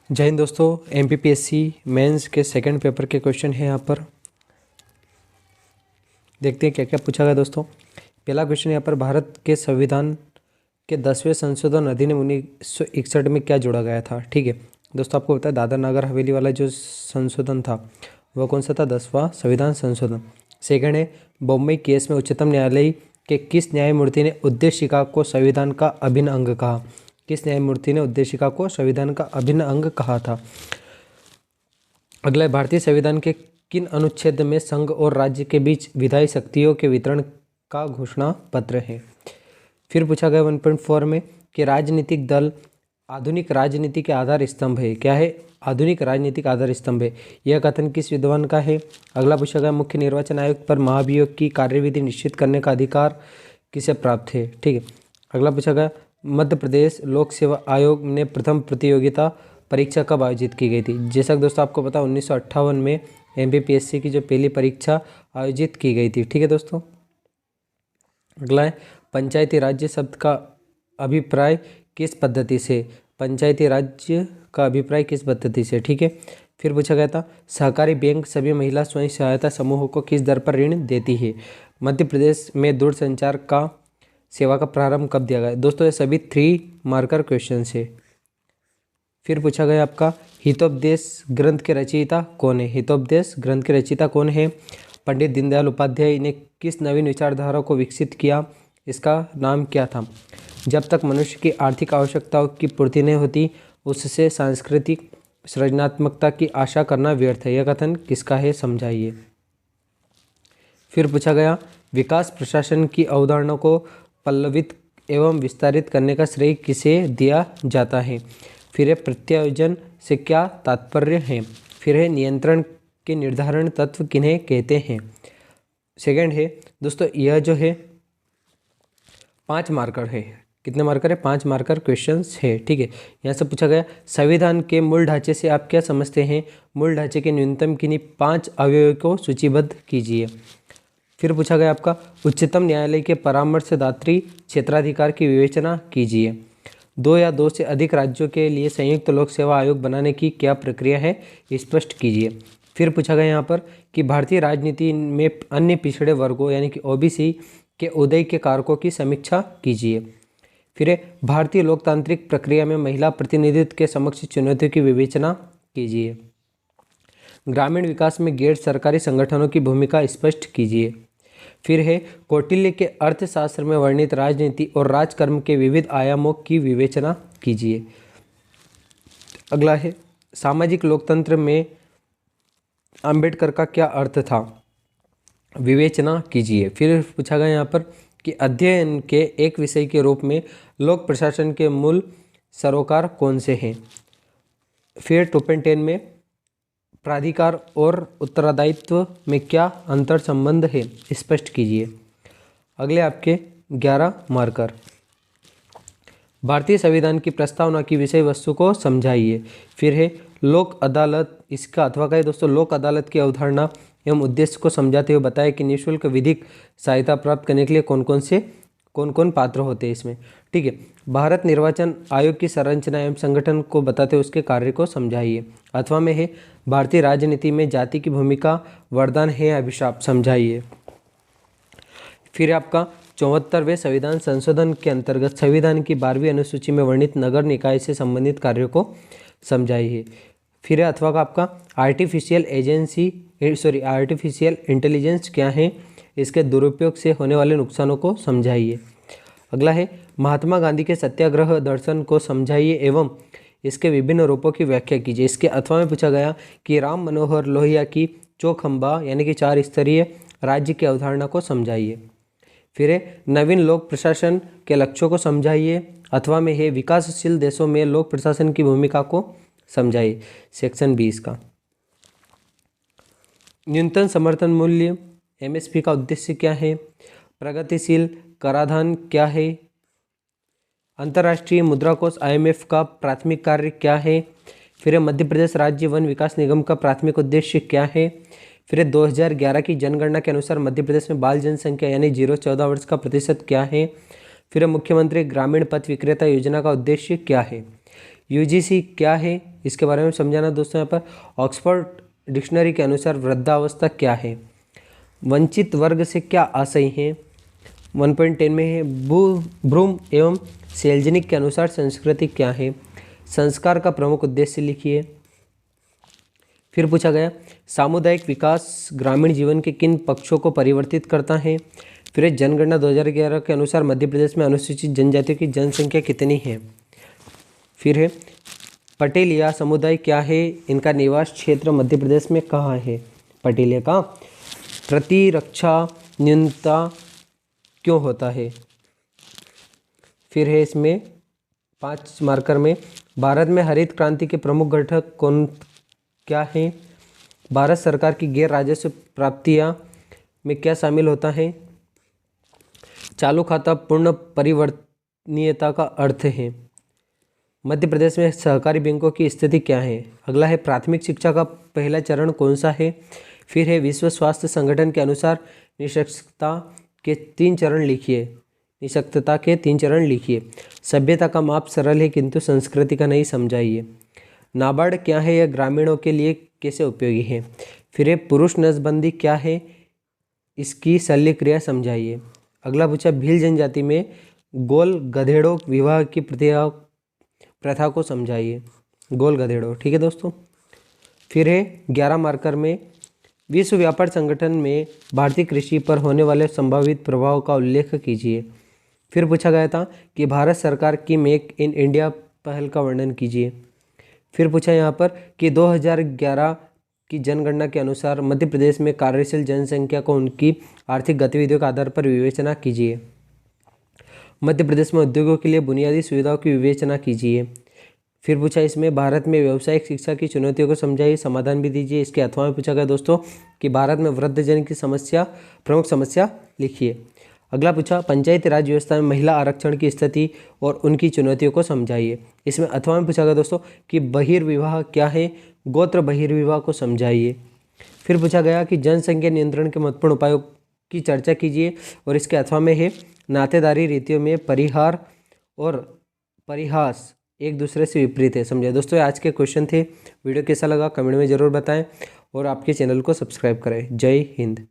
जय हिंद दोस्तों। MPPSC mains के सेकंड पेपर के क्वेश्चन है। यहाँ पर देखते हैं क्या क्या पूछा गया दोस्तों। पहला क्वेश्चन यहाँ पर, भारत के संविधान के 10वें संशोधन अधिनियम 1961 में क्या जोड़ा गया था। ठीक है दोस्तों, आपको पता है दादरा नगर हवेली वाला जो संशोधन था वह कौन सा था, 10वां संविधान संशोधन। सेकंड है, बम्बई केस में उच्चतम न्यायालय के किस न्यायमूर्ति ने उद्देशिका को संविधान का अभिन्न अंग कहा। किस न्यायमूर्ति ने उद्देशिका को संविधान का अभिन्न अंग कहा था। अगला है, भारतीय संविधान के किन अनुच्छेद में संघ और राज्य के बीच विधायी शक्तियों के वितरण का घोषणा पत्र है। फिर पूछा गया 1.4 में कि राजनीतिक दल आधुनिक राजनीति के आधार स्तंभ है। क्या है, आधुनिक राजनीतिक आधार स्तंभ है। यह कथन किस विद्वान का है। अगला पूछा गया, मुख्य निर्वाचन आयुक्त पर महाभियोग की कार्यविधि निश्चित करने का अधिकार किसे प्राप्त है। ठीक है। अगला पूछा गया, मध्य प्रदेश लोक सेवा आयोग ने प्रथम प्रतियोगिता परीक्षा कब आयोजित की गई थी। जैसा कि दोस्तों आपको पता 1958 में एमपीपीएससी की जो पहली परीक्षा आयोजित की गई थी। ठीक है दोस्तों। अगला है, पंचायती राज्य शब्द का अभिप्राय किस पद्धति से। पंचायती राज्य का अभिप्राय किस पद्धति से। ठीक है। फिर पूछा गया था, सहकारी बैंक सभी महिला स्वयं सहायता समूहों को किस दर पर ऋण देती है। मध्य प्रदेश में दूरसंचार का सेवा का प्रारंभ कब दिया गया। दोस्तों ये सभी 3 मार्कर क्वेश्चन है। फिर पूछा गया आपका, हितोपदेश ग्रंथ के रचयिता कौन है। हितोपदेश ग्रंथ के रचयिता कौन है। पंडित दीनदयाल उपाध्याय ने किस नवीन विचारधारा को विकसित किया, इसका नाम क्या था। जब तक मनुष्य की आर्थिक आवश्यकताओं की पूर्ति नहीं होती उससे सांस्कृतिक सृजनात्मकता की आशा करना व्यर्थ है। यह कथन किसका है, समझाइए। फिर पूछा गया, विकास प्रशासन की अवधारणा को पल्लवित एवं विस्तारित करने का श्रेय किसे दिया जाता है। फिर है, प्रत्यायोजन से क्या तात्पर्य है। फिर है, नियंत्रण के निर्धारण तत्व किन्हें कहते हैं। सेकंड है दोस्तों, यह जो है 5 मार्कर है। कितने मार्कर है, 5 मार्कर क्वेश्चंस है। ठीक है। यहाँ से पूछा गया, संविधान के मूल ढांचे से आप क्या समझते हैं। मूल ढांचे के न्यूनतम किन्हीं 5 अवयवों को सूचीबद्ध कीजिए। फिर पूछा गया आपका, उच्चतम न्यायालय के परामर्शदात्री क्षेत्राधिकार की विवेचना कीजिए। 2 या 2 से अधिक राज्यों के लिए संयुक्त लोक सेवा आयोग बनाने की क्या प्रक्रिया है, स्पष्ट कीजिए। फिर पूछा गया यहाँ पर कि भारतीय राजनीति में अन्य पिछड़े वर्गों यानी कि ओबीसी के उदय के कारकों की समीक्षा कीजिए। फिर भारतीय लोकतांत्रिक प्रक्रिया में महिला प्रतिनिधित्व के समक्ष चुनौतियों की विवेचना कीजिए। ग्रामीण विकास में गैर सरकारी संगठनों की भूमिका स्पष्ट कीजिए। फिर है, कौटिल्य के अर्थशास्त्र में वर्णित राजनीति और राजकर्म के विविध आयामों की विवेचना कीजिए। अगला है, सामाजिक लोकतंत्र में अंबेडकर का क्या अर्थ था, विवेचना कीजिए। फिर पूछा गया यहाँ पर कि अध्ययन के एक विषय के रूप में लोक प्रशासन के मूल सरोकार कौन से हैं। फिर 2.10 में प्राधिकार और उत्तरदायित्व में क्या अंतर संबंध है, स्पष्ट कीजिए। अगले आपके 11 मार्कर, भारतीय संविधान की प्रस्तावना की विषय वस्तु को समझाइए। फिर है, लोक अदालत, इसका अथवा कहे दोस्तों लोक अदालत की अवधारणा एवं उद्देश्य को समझाते हुए बताया कि निःशुल्क विधिक सहायता प्राप्त करने के लिए कौन कौन पात्र होते हैं इसमें। ठीक है। भारत निर्वाचन आयोग की संरचना एवं संगठन को बताते हुए उसके कार्य को समझाइए। अथवा में है, भारतीय राजनीति में जाति की भूमिका वरदान है या अभिशाप, समझाइए। फिर आपका 74वें संविधान संशोधन के अंतर्गत संविधान की 12वीं अनुसूची में वर्णित नगर निकाय से संबंधित कार्यों को समझाइए। फिर अथवा का आपका आर्टिफिशियल इंटेलिजेंस क्या है, इसके दुरुपयोग से होने वाले नुकसानों को समझाइए। अगला है, महात्मा गांधी के सत्याग्रह दर्शन को समझाइए एवं इसके विभिन्न रूपों की व्याख्या कीजिए। इसके अथवा में पूछा गया कि राम मनोहर लोहिया की चौखंबा यानी कि 4 स्तरीय राज्य की अवधारणा को समझाइए। फिर है, नवीन लोक प्रशासन के लक्ष्यों को समझाइए। अथवा में है, विकासशील देशों में लोक प्रशासन की भूमिका को समझाइए। सेक्शन 20 का न्यूनतम समर्थन मूल्य एमएसपी का उद्देश्य क्या है। प्रगतिशील कराधान क्या है। अंतर्राष्ट्रीय मुद्रा कोष IMF का प्राथमिक कार्य क्या है। फिर मध्य प्रदेश राज्य वन विकास निगम का प्राथमिक उद्देश्य क्या है। फिर 2011 की जनगणना के अनुसार मध्य प्रदेश में बाल जनसंख्या यानी 0-14 वर्ष का प्रतिशत क्या है। फिर मुख्यमंत्री ग्रामीण पथ विक्रेता योजना का उद्देश्य क्या है। यूजीसी क्या है इसके बारे में समझाना दोस्तों। यहाँ पर ऑक्सफोर्ड डिक्शनरी के अनुसार वृद्धावस्था क्या है। वंचित वर्ग से क्या आशय है। 1.10 में है ब्रूम एवं सेल्जनिक के अनुसार संस्कृति क्या है। संस्कार का प्रमुख उद्देश्य लिखिए। फिर पूछा गया सामुदायिक विकास ग्रामीण जीवन के किन पक्षों को परिवर्तित करता है। फिर जनगणना 2011 के अनुसार मध्य प्रदेश में अनुसूचित जनजातियों की जनसंख्या कितनी है। फिर है पटेलिया समुदाय क्या है, इनका निवास क्षेत्र मध्य प्रदेश में कहाँ है। पटेलिया का प्रतिरक्षा न्यूनता क्यों होता है। फिर है इसमें 5 मार्कर में भारत में हरित क्रांति के प्रमुख घटक कौन क्या है। भारत सरकार की गैर राजस्व प्राप्तियां में क्या शामिल होता है। चालू खाता पूर्ण परिवर्तनीयता का अर्थ है। मध्य प्रदेश में सहकारी बैंकों की स्थिति क्या है। अगला है प्राथमिक शिक्षा का पहला चरण कौन सा है। फिर है विश्व स्वास्थ्य संगठन के अनुसार निष्पक्षता के 3 चरण लिखिए। निष्पक्षता के 3 चरण लिखिए। सभ्यता का माप सरल है किंतु संस्कृति का नहीं, समझाइए। नाबार्ड क्या है, यह ग्रामीणों के लिए कैसे उपयोगी है। फिर है पुरुष नसबंदी क्या है, इसकी शल्य क्रिया समझाइए। अगला पूछा भील जनजाति में गोल गधेड़ों विवाह की प्रथा को समझाइए। गोल गधेड़ों, ठीक है दोस्तों। फिर है 11 मार्कर में विश्व व्यापार संगठन में भारतीय कृषि पर होने वाले संभावित प्रभाव का उल्लेख कीजिए। फिर पूछा गया था कि भारत सरकार की मेक इन इंडिया पहल का वर्णन कीजिए। फिर पूछा यहाँ पर कि 2011 की जनगणना के अनुसार मध्य प्रदेश में कार्यशील जनसंख्या को उनकी आर्थिक गतिविधियों के आधार पर विवेचना कीजिए। मध्य प्रदेश में उद्योगों के लिए बुनियादी सुविधाओं की विवेचना कीजिए। फिर पूछा इसमें भारत में व्यावसायिक शिक्षा की चुनौतियों को समझाइए, समाधान भी दीजिए। इसके अथवा में पूछा गया दोस्तों कि भारत में वृद्धजन की समस्या प्रमुख समस्या लिखिए। अगला पूछा पंचायती राज व्यवस्था में महिला आरक्षण की स्थिति और उनकी चुनौतियों को समझाइए। इसमें अथवा में पूछा गया दोस्तों कि बहिर्विवाह क्या है, गोत्र बहिर्विवाह को समझाइए। फिर पूछा गया कि जनसंख्या नियंत्रण के महत्वपूर्ण उपायों की चर्चा कीजिए और इसके अथवा में है नातेदारी रीतियों में परिहार और परिहास एक दूसरे से विपरीत है, समझे। दोस्तों आज के क्वेश्चन थे। वीडियो कैसा लगा कमेंट में ज़रूर बताएं और आपके चैनल को सब्सक्राइब करें। जय हिंद।